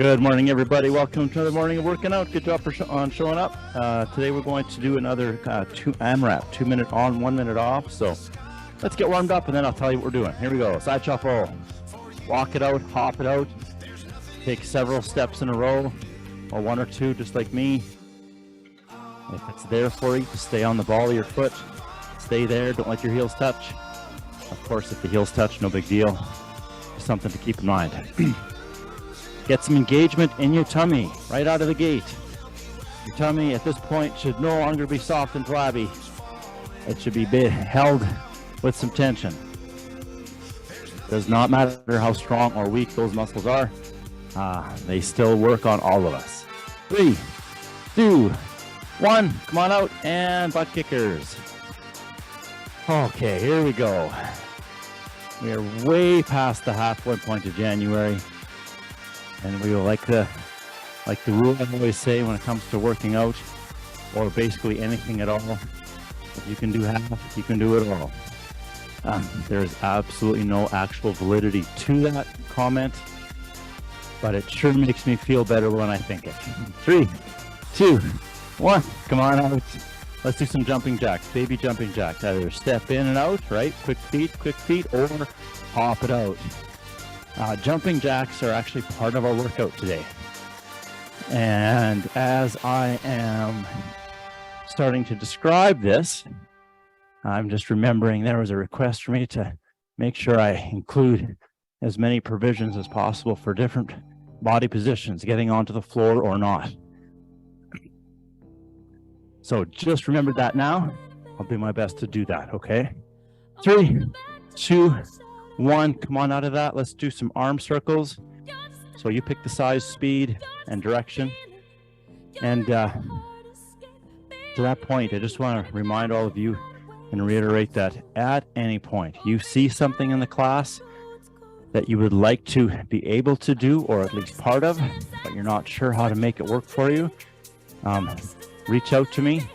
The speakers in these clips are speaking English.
Good morning, everybody. Welcome to the morning of working out. Good job on showing up. Today we're going to do another AMRAP, 2 minute on, 1 minute off. So let's get warmed up and then I'll tell you what we're doing. Here we go. Side shuffle. Walk it out, hop it out. Take several steps in a row, or one or two, just like me. If it's there for you, just stay on the ball of your foot. Stay there. Don't let your heels touch. Of course, if the heels touch, no big deal. Just something to keep in mind. Get some engagement in your tummy right out of the gate. Your tummy at this point should no longer be soft and flabby. It should be held with some tension. Does not matter how strong or weak those muscles are. They still work on all of us. 3, 2, 1. Come on out and butt kickers. Okay, here we go. We are way past the halfway point of January. And we will like the rule I always say when it comes to working out, or basically anything at all. If you can do half, you can do it all. There's absolutely no actual validity to that comment, but it sure makes me feel better when I think it. 3, 2, 1. Come on out. Let's do some jumping jacks, baby jumping jacks. Either step in and out, right? Quick feet, or hop it out. Jumping jacks are actually part of our workout today. And as I am starting to describe this, I'm just remembering there was a request for me to make sure I include as many provisions as possible for different body positions, getting onto the floor or not. So just remember that now. I'll do my best to do that, okay? 3, 2, 1, come on out of that. Let's do some arm circles. So you pick the size, speed, and direction. And to that point, I just want to remind all of you and reiterate that at any point you see something in the class that you would like to be able to do, or at least part of, but you're not sure how to make it work for you, reach out to me,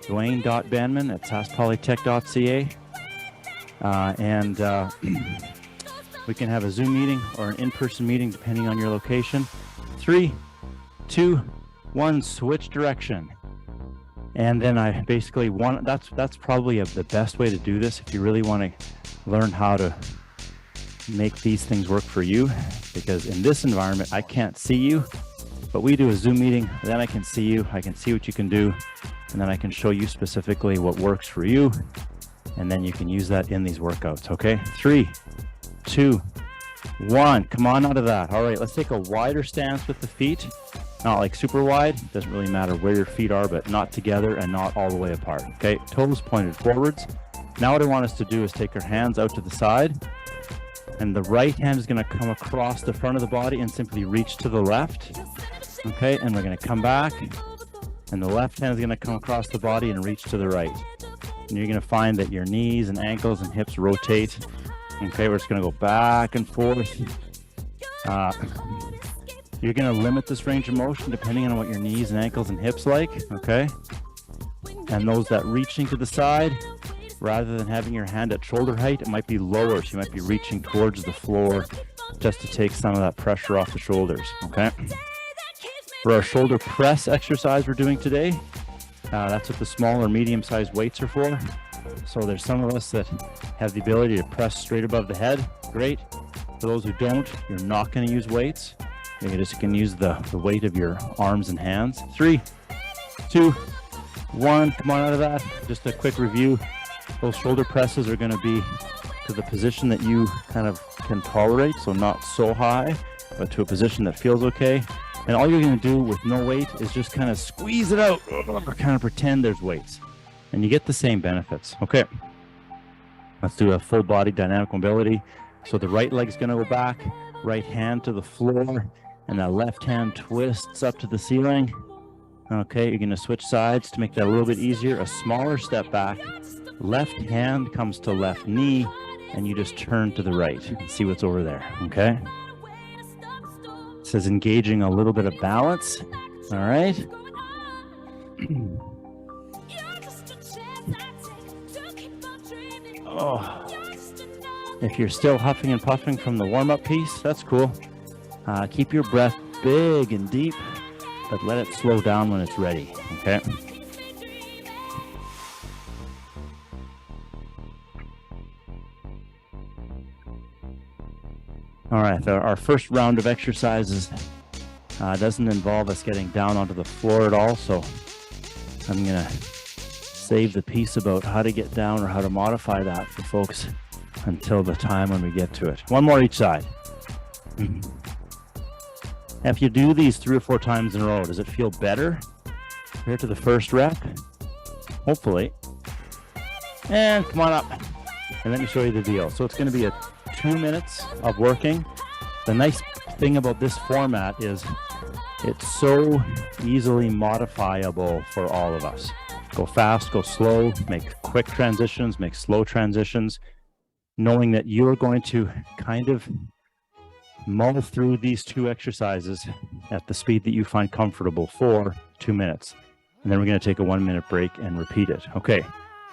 Duane.Banman@saskpolytech.ca. And we can have a Zoom meeting or an in-person meeting depending on your location. 3, 2, 1, switch direction. And then I basically want, that's probably the best way to do this if you really want to learn how to make these things work for you, because in this environment I can't see you, but we do a Zoom meeting, then I can see you, I can see what you can do, and then I can show you specifically what works for you. And then you can use that in these workouts, okay? 3, 2, 1, come on out of that. All right, let's take a wider stance with the feet. Not like super wide, doesn't really matter where your feet are, but not together and not all the way apart, okay? Toes pointed forwards. Now what I want us to do is take our hands out to the side, and the right hand is gonna come across the front of the body and simply reach to the left, okay? And we're gonna come back, and the left hand is gonna come across the body and reach to the right. And you're going to find that your knees and ankles and hips rotate. Okay, we're just going to go back and forth. You're going to limit this range of motion depending on what your knees and ankles and hips like. Okay, and those that reaching to the side, rather than having your hand at shoulder height, it might be lower. So you might be reaching towards the floor just to take some of that pressure off the shoulders. Okay, for our shoulder press exercise we're doing today, that's what the small or medium-sized weights are for. So there's some of us that have the ability to press straight above the head. Great. For those who don't, you're not going to use weights. You just can use the weight of your arms and hands. 3, 2, 1. Come on out of that. Just a quick review. Those shoulder presses are going to be to the position that you kind of can tolerate. So not so high, but to a position that feels okay. And all you're going to do with no weight is just kind of squeeze it out or kind of pretend there's weights. And you get the same benefits. Okay. Let's do a full body dynamic mobility. So the right leg's going to go back, right hand to the floor, and that left hand twists up to the ceiling. Okay, you're going to switch sides to make that a little bit easier. A smaller step back. Left hand comes to left knee, and you just turn to the right. You can see what's over there. Okay. It says engaging a little bit of balance. All right. Oh, if you're still huffing and puffing from the warm-up piece, that's cool. Keep your breath big and deep, but let it slow down when it's ready, okay? All right, our first round of exercises doesn't involve us getting down onto the floor at all, so I'm gonna save the piece about how to get down or how to modify that for folks until the time when we get to it. One more each side. If you do these 3 or 4 times in a row, does it feel better compared to the first rep? Hopefully. And come on up and let me show you the deal. So it's going to be 2 minutes of working. The nice thing about this format is it's so easily modifiable for all of us. Go fast, go slow, make quick transitions, make slow transitions, knowing that you're going to kind of mull through these 2 exercises at the speed that you find comfortable for 2 minutes. And then we're going to take a 1-minute break and repeat it. Okay,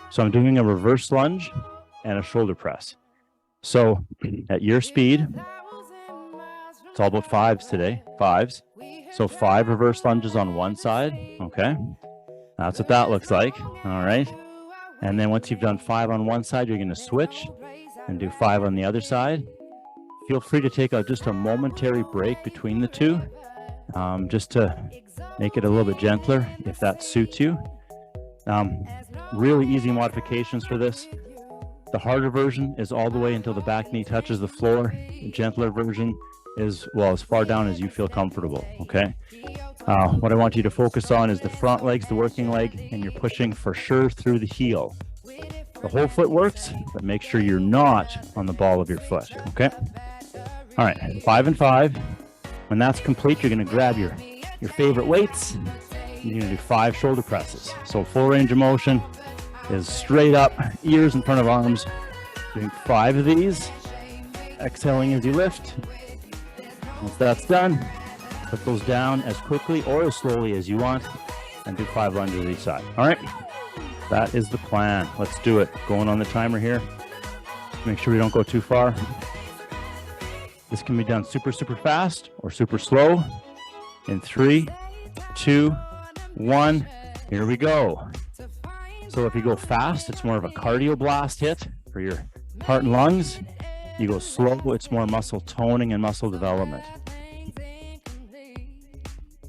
so I'm doing a reverse lunge and a shoulder press. So at your speed, it's all about 5s today, 5s. So 5 reverse lunges on one side, okay? That's what that looks like, all right? And then once you've done 5 on one side, you're going to switch and do 5 on the other side. Feel free to take just a momentary break between the 2, just to make it a little bit gentler if that suits you. Really easy modifications for this. The harder version is all the way until the back knee touches the floor. The gentler version is, well, as far down as you feel comfortable, okay? What I want you to focus on is the front legs, the working leg, and you're pushing for sure through the heel. The whole foot works, but make sure you're not on the ball of your foot, okay? All right, 5 and 5. When that's complete, you're going to grab your favorite weights. You're going to do 5 shoulder presses. So full range of motion is straight up, ears in front of arms. Doing 5 of these, exhaling as you lift. Once that's done, put those down as quickly or as slowly as you want and do 5 lunges each side. All right, that is the plan. Let's do it. Going on the timer here. Make sure we don't go too far. This can be done super, super fast or super slow. In 3, 2, 1, here we go. So if you go fast, it's more of a cardio blast hit for your heart and lungs. You go slow, it's more muscle toning and muscle development.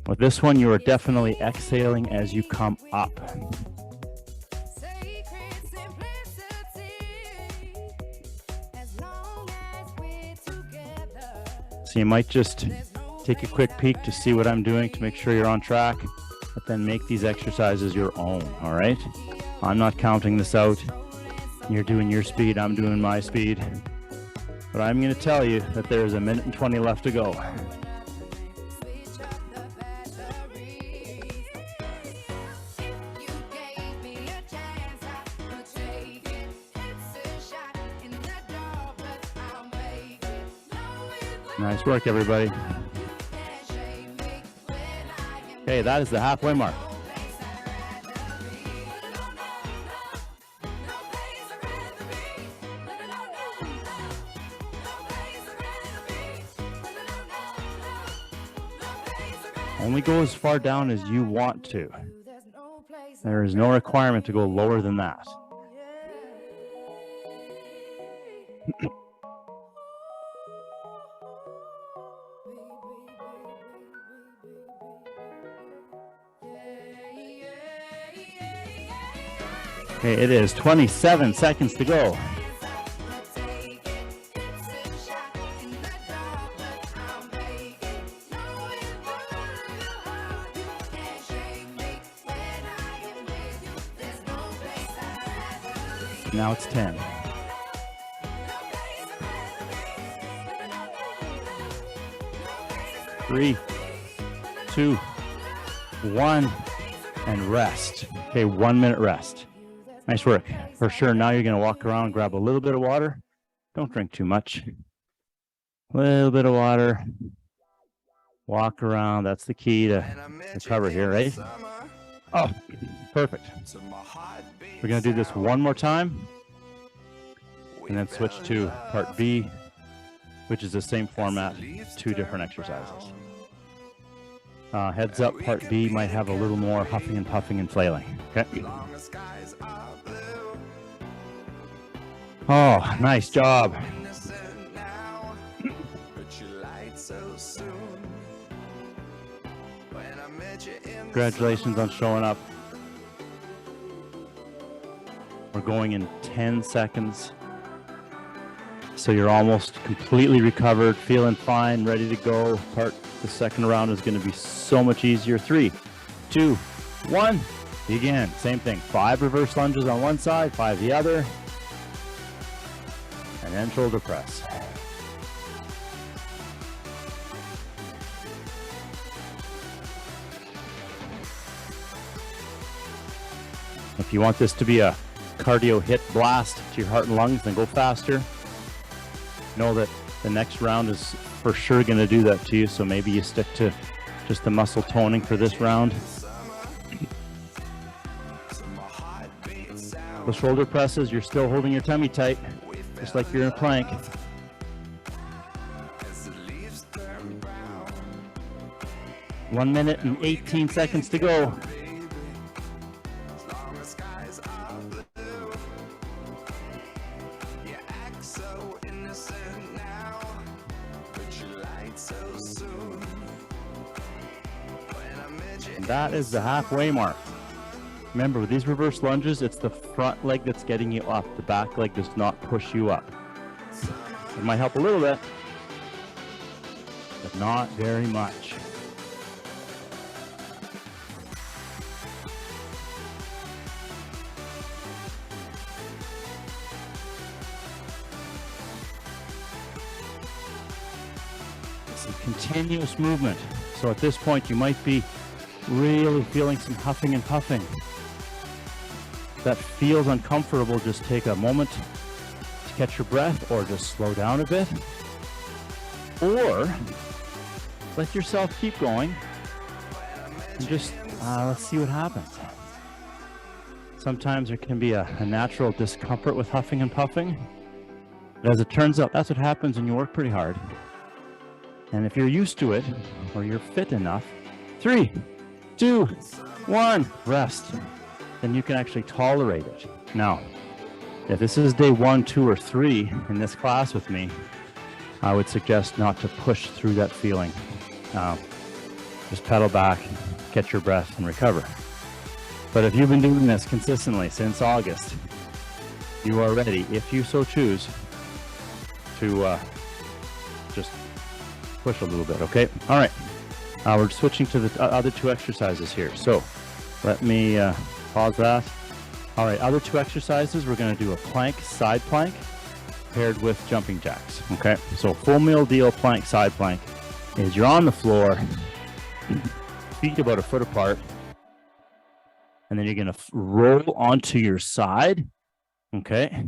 With this one, you are definitely exhaling as you come up. So you might just take a quick peek to see what I'm doing to make sure you're on track, but then make these exercises your own, all right? I'm not counting this out. You're doing your speed, I'm doing my speed. But I'm going to tell you that there's 1 minute and 20 left to go. Nice work, everybody. Okay, that is the halfway mark. Only go as far down as you want to. There is no requirement to go lower than that. Okay, it is 27 seconds to go. Now it's 10. Three, 2, 1, and rest. Okay, 1 minute rest. Nice work. For sure, now you're going to walk around, grab a little bit of water. Don't drink too much. A little bit of water. Walk around. That's the key to recover here, right? Oh, perfect. We're going to do this one more time and then switch to part B, which is the same format, 2 different exercises. Heads up, part B might have a little more huffing and puffing and flailing. Okay. Oh, nice job. Congratulations on showing up. We're going in 10 seconds. So you're almost completely recovered, feeling fine, ready to go. The second round is going to be so much easier. 3, 2, 1. Begin. Same thing. 5 reverse lunges on one side, 5 the other. And then shoulder press. If you want this to be a cardio hit blast to your heart and lungs, then go faster. Know that the next round is for sure going to do that to you, so maybe you stick to just the muscle toning for this round. The shoulder presses, you're still holding your tummy tight, just like you're in a plank. One minute and 18 seconds to go. That is the halfway mark. Remember, with these reverse lunges, it's the front leg that's getting you up. The back leg does not push you up. It might help a little bit, but not very much. Some continuous movement. So at this point, you might be really feeling some huffing and puffing. If that feels uncomfortable, just take a moment to catch your breath, or just slow down a bit, or let yourself keep going and just let's see what happens. Sometimes there can be a natural discomfort with huffing and puffing, but as it turns out, that's what happens when you work pretty hard. And if you're used to it, or you're fit enough, 3, 2, 1, rest. Then you can actually tolerate it. Now, if this is day 1, 2, or 3 in this class with me, I would suggest not to push through that feeling. Just pedal back, catch your breath, and recover. But if you've been doing this consistently since August, you are ready, if you so choose, to just push a little bit, okay? All right. We're switching to the other 2 exercises here. So let me pause that. All right, other 2 exercises, we're going to do a plank, side plank, paired with jumping jacks, okay? So full meal deal plank, side plank is you're on the floor, feet about a foot apart, and then you're going to roll onto your side, okay?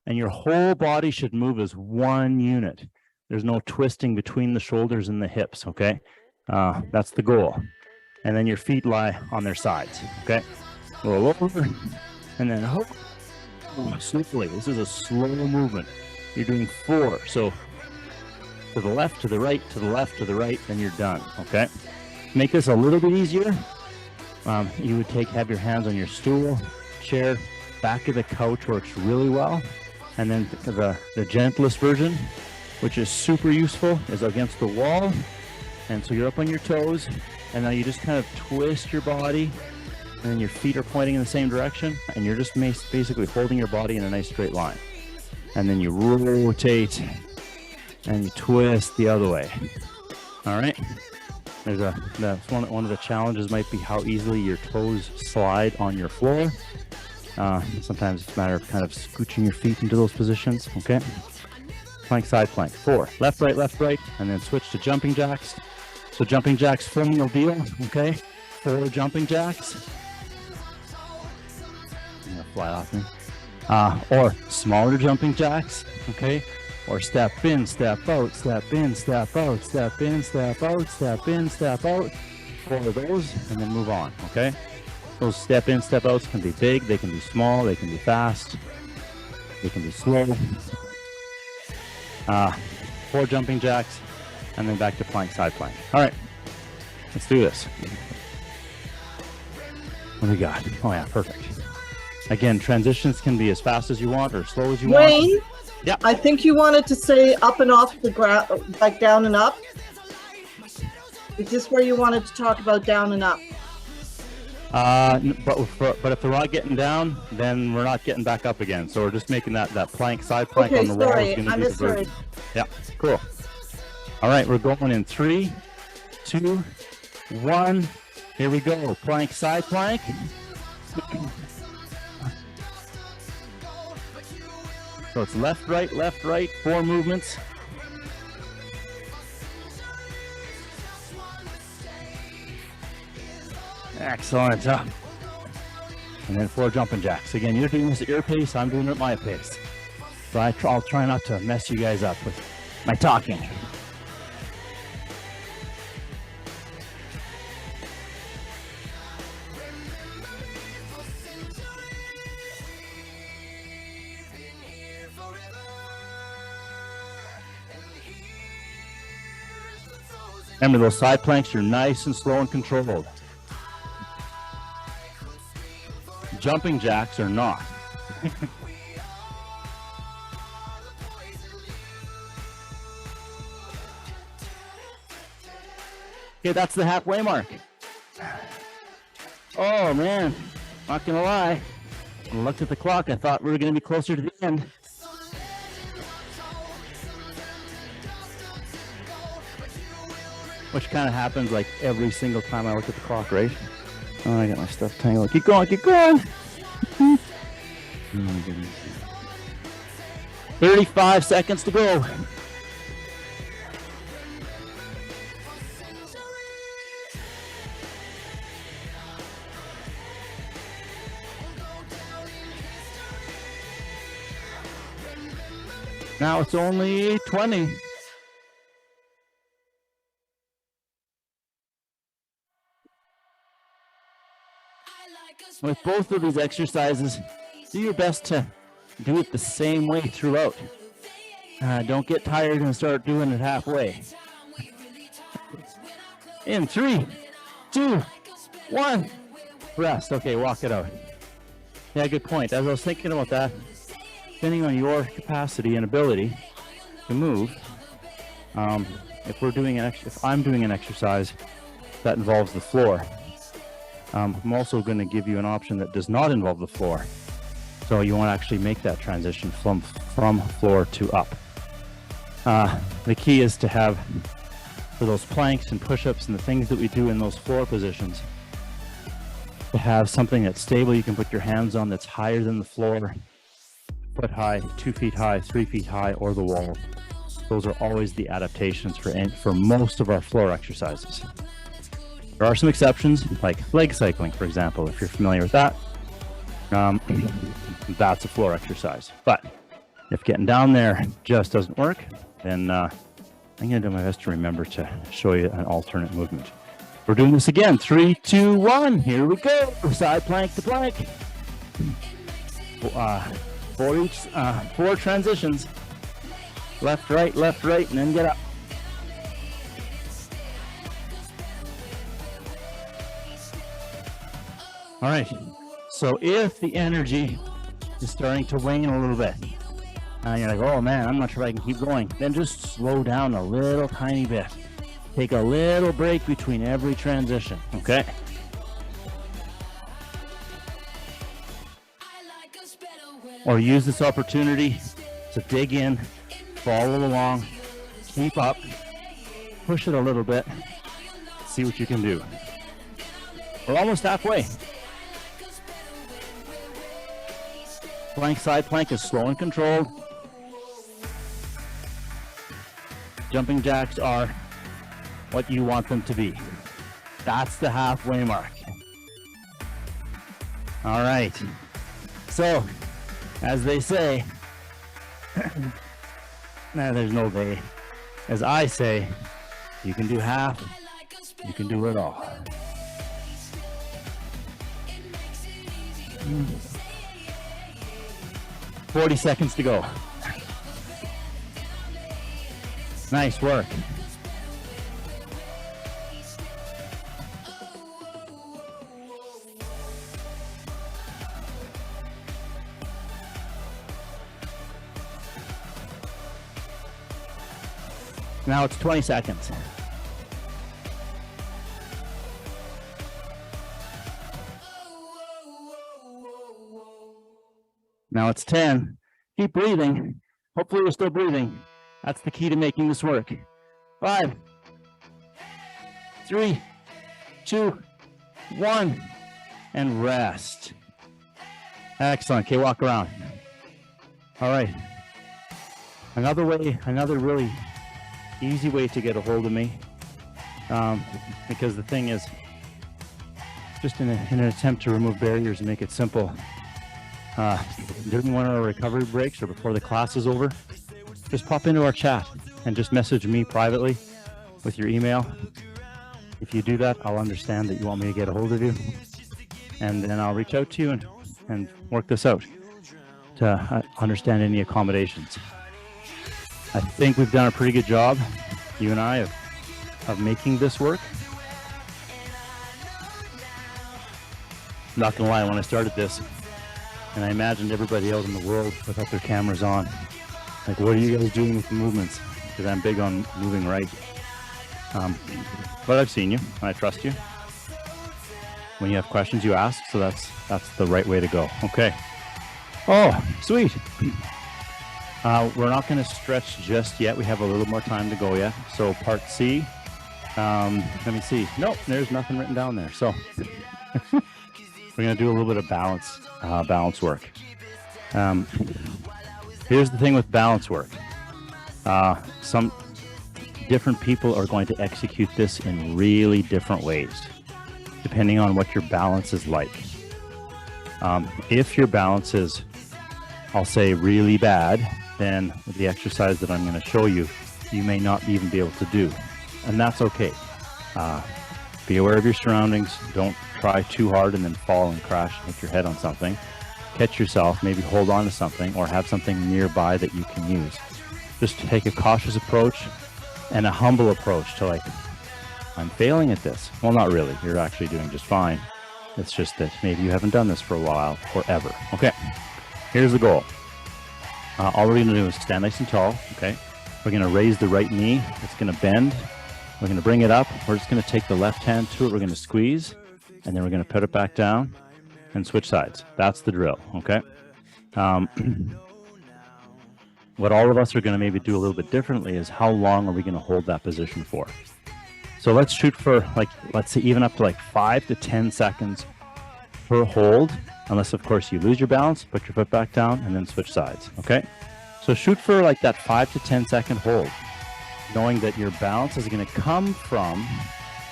And your whole body should move as one unit. There's no twisting between the shoulders and the hips, okay? That's the goal. And then your feet lie on their sides, okay? Roll over, and then slowly. This is a slow movement. You're doing 4. So to the left, to the right, to the left, to the right, then you're done, okay? Make this a little bit easier. You would have your hands on your stool, chair, back of the couch works really well. And then the gentlest version, which is super useful, is against the wall. And so you're up on your toes, and now you just kind of twist your body, and then your feet are pointing in the same direction, and you're just basically holding your body in a nice straight line. And then you rotate, and you twist the other way. All right? That's one of the challenges might be how easily your toes slide on your floor. Sometimes it's a matter of kind of scooching your feet into those positions, okay? Plank, side plank. 4, left, right, and then switch to jumping jacks. So jumping jacks, full meal deal, okay? 4 jumping jacks. I'm gonna fly off me. Or smaller jumping jacks, okay? Or step in, step out, step in, step out, step in, step out, step in, step out. 4 of those, and then move on, okay? Those step in, step outs can be big, they can be small, they can be fast, they can be slow. 4 jumping jacks, and then back to plank, side plank. All right, Let's do this. What do we got? Oh yeah, perfect. Again, transitions can be as fast as you want or slow as you want. Duane, yeah. I think you wanted to say up and off the ground, like down and up. Is this where you wanted to talk about down and up? But if they're not getting down, then we're not getting back up again. So we're just making that plank, side plank on the wall. Sorry, is I gonna be the misheard. version. Yeah, cool. All right, we're going in 3, 2, 1. Here we go. Plank, side plank. So it's left, right, 4 movements. Excellent. And then 4 jumping jacks. Again, you're doing this at your pace. I'm doing it at my pace. So I'll try not to mess you guys up with my talking. Remember, those side planks are nice and slow and controlled. Jumping jacks are not. Okay, that's the halfway mark. Oh man, not gonna lie. When I looked at the clock, I thought we were gonna be closer to the end. Which kind of happens like every single time I look at the clock, right? Oh, I got my stuff tangled. Keep going, keep going. Oh my goodness. 35 seconds to go. Now it's only 20. With both of these exercises, do your best to do it the same way throughout. Don't get tired and start doing it halfway. In 3, 2, 1, rest. Okay, walk it out. Yeah, good point. As I was thinking about that, depending on your capacity and ability to move, if I'm doing an exercise that involves the floor, I'm also going to give you an option that does not involve the floor. So you want to actually make that transition from floor to up. The key is to have, for those planks and push-ups and the things that we do in those floor positions, to have something that's stable you can put your hands on, that's higher than the floor, foot high, 2 feet high, 3 feet high, or the wall. Those are always the adaptations for most of our floor exercises. There are some exceptions, like leg cycling, for example, if you're familiar with that. That's a floor exercise. But if getting down there just doesn't work, then I'm going to do my best to remember to show you an alternate movement. We're doing this again. 3, 2, 1. Here we go. Side plank to plank. 4 transitions. Left, right, and then get up. All right, so if the energy is starting to wane a little bit, and you're like, oh man, I'm not sure if I can keep going, then just slow down a little tiny bit. Take a little break between every transition, okay? Or use this opportunity to dig in, follow along, keep up, push it a little bit, see what you can do. We're almost halfway. Plank, side plank is slow and controlled. Jumping jacks are what you want them to be. That's the halfway mark. All right. So, as they say, there's no they. As I say, you can do half, you can do it all. 40 seconds to go. Nice work. Now it's 20 seconds. Now it's 10. Keep breathing. Hopefully we're still breathing. That's the key to making this work. 5, 3, 2, 1, and rest. Excellent. Okay, walk around. All right. Another really easy way to get a hold of me, because the thing is, just in an attempt to remove barriers and make it simple, during one of our recovery breaks or before the class is over, just pop into our chat and just message me privately with your email. If you do that, I'll understand that you want me to get a hold of you, and then I'll reach out to you and work this out to understand any accommodations. I think we've done a pretty good job, you and I, of making this work. I'm not gonna lie, when I started this, and I imagined everybody else in the world without their cameras on, like, what are you guys doing with the movements? Because I'm big on moving right. But I've seen you, and I trust you. When you have questions, you ask, so that's the right way to go. Okay. Oh, sweet. We're not going to stretch just yet. We have a little more time to go yet. So part C, let me see. Nope, there's nothing written down there. So we're going to do a little bit of balance work. Here's the thing with balance work. Some different people are going to execute this in really different ways, depending on what your balance is like. If your balance is, I'll say, really bad, then the exercise that I'm going to show you, you may not even be able to do. And that's okay. Be aware of your surroundings. Don't try too hard and then fall and crash and hit your head on something. Catch yourself, maybe hold on to something or have something nearby that you can use. Just take a cautious approach and a humble approach to, like, I'm failing at this. Well, not really. You're actually doing just fine. It's just that maybe you haven't done this for a while or ever. Okay, here's the goal. All we're going to do is stand nice and tall, okay? We're going to raise the right knee. It's going to bend. We're going to bring it up. We're just going to take the left hand to it. We're going to squeeze, and then we're going to put it back down and switch sides. That's the drill, okay? What all of us are going to maybe do a little bit differently is how long are we going to hold that position for? So let's shoot for, like, let's say even up to like 5 to 10 seconds per hold, unless of course you lose your balance, put your foot back down and then switch sides, okay? So shoot for like that 5 to 10 second hold, knowing that your balance is going to come from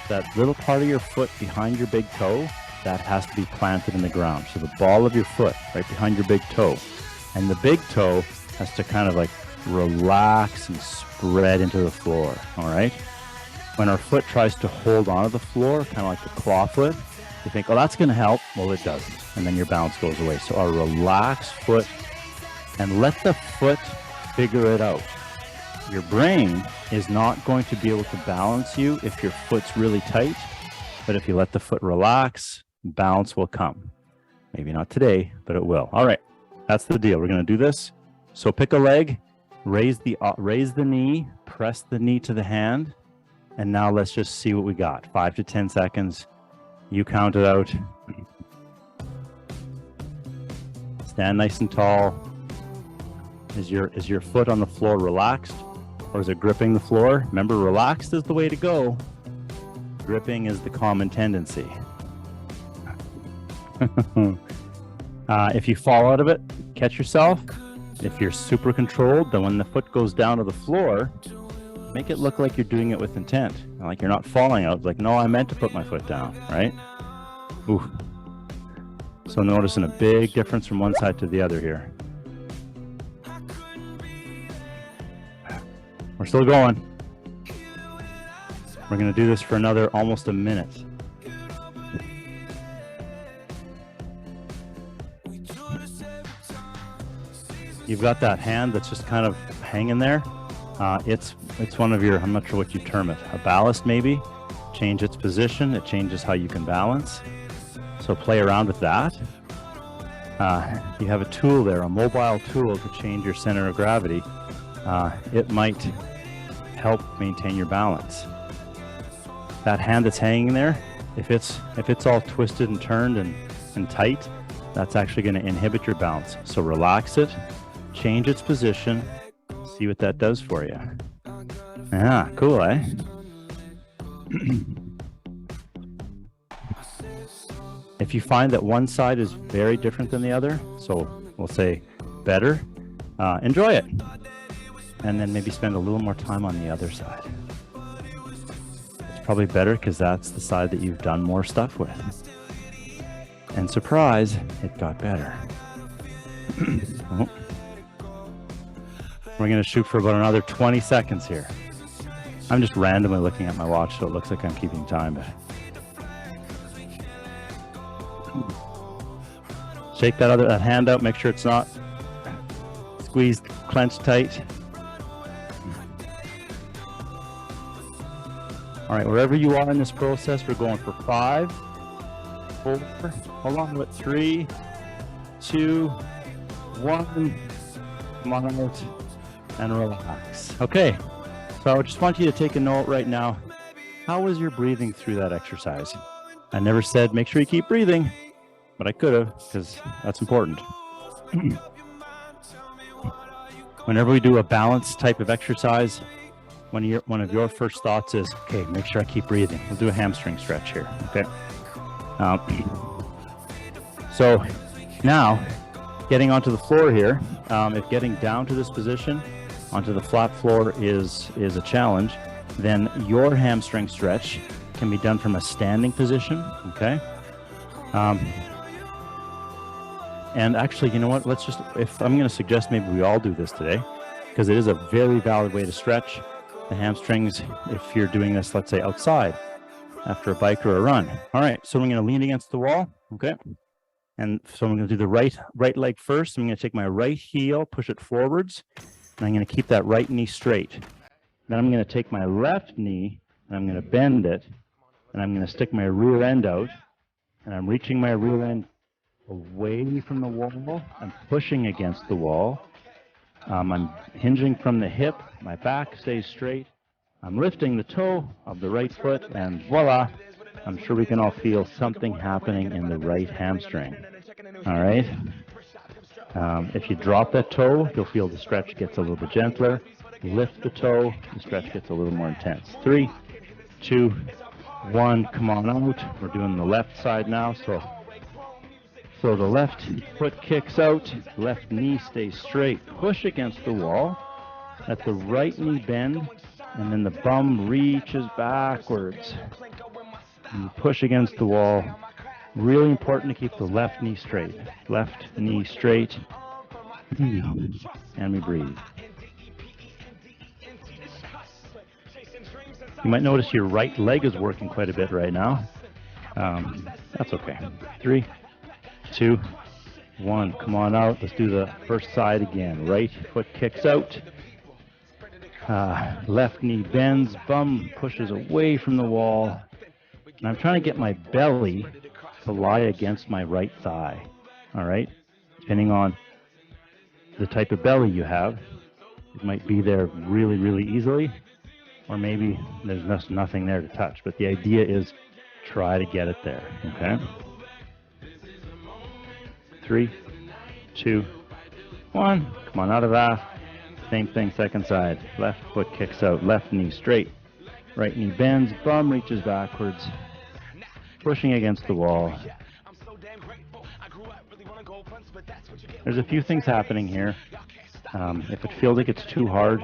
that little part of your foot behind your big toe that has to be planted in the ground. So the ball of your foot right behind your big toe, and the big toe has to kind of like relax and spread into the floor, all right? When our foot tries to hold onto the floor, kind of like the claw foot, you think, oh, that's going to help. Well, it doesn't. And then your balance goes away. So a relaxed foot, and let the foot figure it out. Your brain is not going to be able to balance you if your foot's really tight. But if you let the foot relax, balance will come. Maybe not today, but it will. All right. That's the deal. We're going to do this. So pick a leg, raise the knee, press the knee to the hand. And now let's just see what we got. 5 to 10 seconds. You count it out. Stand nice and tall. Is your foot on the floor relaxed, or is it gripping the floor? Remember, relaxed is the way to go. Gripping is the common tendency. If you fall out of it, catch yourself. If you're super controlled, then when the foot goes down to the floor, make it look like you're doing it with intent. Like you're not falling out. Like, no, I meant to put my foot down, right? Ooh. So noticing a big difference from one side to the other here. We're still going. We're going to do this for another almost a minute. You've got that hand that's just kind of hanging there. It's one of your, I'm not sure what you term it, a ballast maybe. Change its position. It changes how you can balance. So play around with that. You have a tool there, a mobile tool to change your center of gravity. It might help maintain your balance. That hand that's hanging there, if it's all twisted and turned and tight, that's actually going to inhibit your balance. So relax it, change its position, see what that does for you. Yeah, cool, eh? If you find that one side is very different than the other, so we'll say better, enjoy it. And then maybe spend a little more time on the other side. It's probably better because that's the side that you've done more stuff with. And surprise, it got better. Oh. We're going to shoot for about another 20 seconds here. I'm just randomly looking at my watch, so it looks like I'm keeping time. But shake that hand out, make sure it's not squeezed, clenched tight. All right, wherever you are in this process, we're going for 5, 4, hold on with 3, 2, 1, come on out and relax. Okay, so I just want you to take a note right now. How was your breathing through that exercise? I never said make sure you keep breathing, but I could have, because that's important. Whenever we do a balance type of exercise, one of your first thoughts is, okay, make sure I keep breathing. We'll do a hamstring stretch here, okay? So now, getting onto the floor here, if getting down to this position, onto the flat floor is a challenge, then your hamstring stretch can be done from a standing position, okay? And actually, you know what, if I'm gonna suggest maybe we all do this today, because it is a very valid way to stretch the hamstrings if you're doing this, let's say outside, after a bike or a run. All right, so I'm gonna lean against the wall, okay? And so I'm gonna do the right leg first. I'm gonna take my right heel, push it forwards, and I'm gonna keep that right knee straight. Then I'm gonna take my left knee, and I'm gonna bend it, and I'm gonna stick my rear end out, and I'm reaching my rear end away from the wall. I'm pushing against the wall. I'm hinging from the hip. My back stays straight. I'm lifting the toe of the right foot, and voila, I'm sure we can all feel something happening in the right hamstring. All right. If you drop that toe, you'll feel the stretch gets a little bit gentler. Lift the toe, the stretch gets a little more intense. 3, 2, 1, come on out. We're doing the left side now. So the left foot kicks out, left knee stays straight. Push against the wall. Let the right knee bend, and then the bum reaches backwards. And push against the wall. Really important to keep the left knee straight. Left knee straight. And we breathe. You might notice your right leg is working quite a bit right now. That's okay. 3, 2, 1, come on out. Let's do the first side again. Right foot kicks out. Left knee bends, bum pushes away from the wall. And I'm trying to get my belly to lie against my right thigh. All right? Depending on the type of belly you have, it might be there really, really easily, or maybe there's nothing there to touch. But the idea is try to get it there, okay? 3, 2, 1. Come on out of that. Same thing, second side. Left foot kicks out, left knee straight. Right knee bends, bum reaches backwards. Pushing against the wall. There's a few things happening here. If it feels like it's too hard,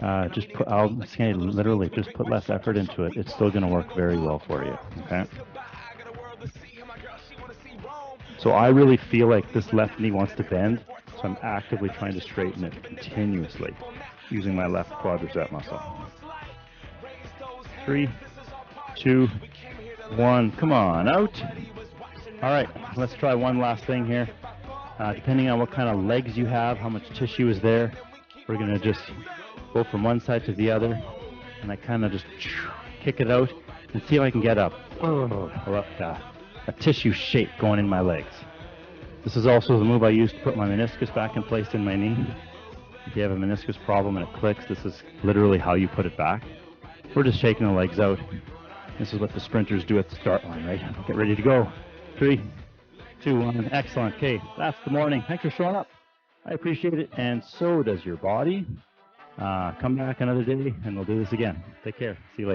I'll say literally just put less effort into it. It's still going to work very well for you, okay? So I really feel like this left knee wants to bend, so I'm actively trying to straighten it continuously using my left quadricep muscle. 3, 2, 1, come on out. All right, let's try one last thing here. Depending on what kind of legs you have, how much tissue is there, we're going to just go from one side to the other, and I kind of just kick it out and see if I can get up. A tissue shape going in my legs. This is also the move I use to put my meniscus back in place in my knee. If you have a meniscus problem and it clicks, this is literally how you put it back. We're just shaking the legs out. This is what the sprinters do at the start line, right? Get ready to go. 3, 2, 1. Excellent. Okay, that's the morning. Thanks for showing up. I appreciate it, and so does your body. Come back another day, and we'll do this again. Take care. See you later.